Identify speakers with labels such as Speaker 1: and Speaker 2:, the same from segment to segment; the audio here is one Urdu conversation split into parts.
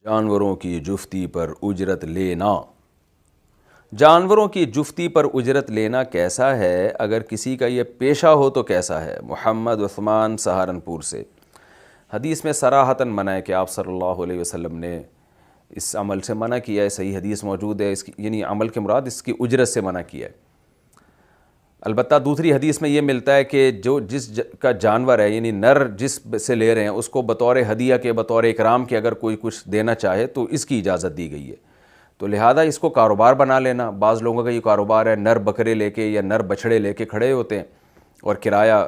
Speaker 1: جانوروں کی جفتی پر اجرت لینا۔ جانوروں کی جفتی پر اجرت لینا کیسا ہے؟ اگر کسی کا یہ پیشہ ہو تو کیسا ہے؟ محمد عثمان سہارنپور سے۔ حدیث میں صراحتاً منع ہے کہ آپ صلی اللہ علیہ وسلم نے اس عمل سے منع کیا ہے، صحیح حدیث موجود ہے، اس کی یعنی عمل کے مراد اس کی اجرت سے منع کیا ہے۔ البتہ دوسری حدیث میں یہ ملتا ہے کہ جس کا جانور ہے یعنی نر جس سے لے رہے ہیں اس کو بطور ہدیہ کے بطور اکرام کے اگر کوئی کچھ دینا چاہے تو اس کی اجازت دی گئی ہے۔ تو لہذا اس کو کاروبار بنا لینا، بعض لوگوں کا یہ کاروبار ہے، نر بکرے لے کے یا نر بچھڑے لے کے کھڑے ہوتے ہیں اور کرایہ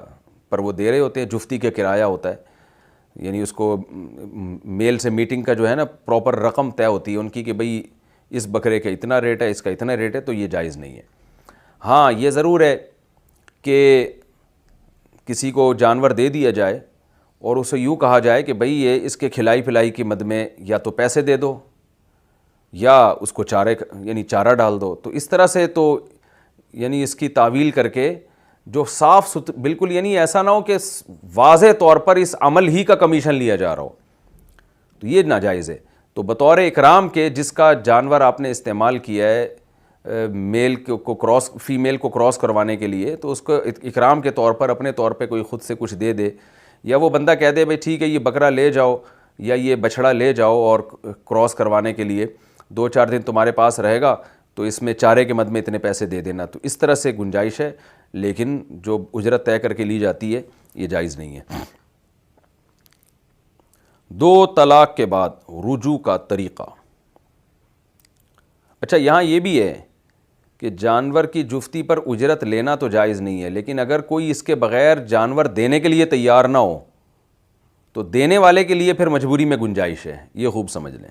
Speaker 1: پر وہ دے رہے ہوتے ہیں، جفتی کا کرایہ ہوتا ہے، یعنی اس کو میل سے میٹنگ کا جو ہے نا پراپر رقم طے ہوتی ہے ان کی کہ بھئی اس بکرے کا اتنا ریٹ ہے، اس کا اتنا ریٹ ہے، تو یہ جائز نہیں ہے۔ ہاں یہ ضرور ہے کہ کسی کو جانور دے دیا جائے اور اسے یوں کہا جائے کہ بھئی یہ اس کے کھلائی پلائی کی مد میں یا تو پیسے دے دو یا اس کو چارہ ڈال دو، تو اس طرح سے تو یعنی اس کی تعویل کر کے جو صاف بالکل یعنی ایسا نہ ہو کہ واضح طور پر اس عمل ہی کا کمیشن لیا جا رہا ہو، تو یہ ناجائز ہے۔ تو بطور اکرام کے جس کا جانور آپ نے استعمال کیا ہے میل کو فیمیل کو کراس کروانے کے لیے، تو اس کو اکرام کے طور پر اپنے طور پہ کوئی خود سے کچھ دے دے، یا وہ بندہ کہہ دے بھئی ٹھیک ہے یہ بکرا لے جاؤ یا یہ بچھڑا لے جاؤ اور کراس کروانے کے لیے 2-4 دن تمہارے پاس رہے گا تو اس میں چارے کے مد میں اتنے پیسے دے دینا، تو اس طرح سے گنجائش ہے، لیکن جو اجرت طے کر کے لی جاتی ہے یہ جائز نہیں ہے۔ 2 طلاق کے بعد رجوع کا طریقہ۔ اچھا یہاں یہ بھی ہے کہ جانور کی جفتی پر اجرت لینا تو جائز نہیں ہے، لیکن اگر کوئی اس کے بغیر جانور دینے کے لیے تیار نہ ہو تو دینے والے کے لیے پھر مجبوری میں گنجائش ہے، یہ خوب سمجھ لیں۔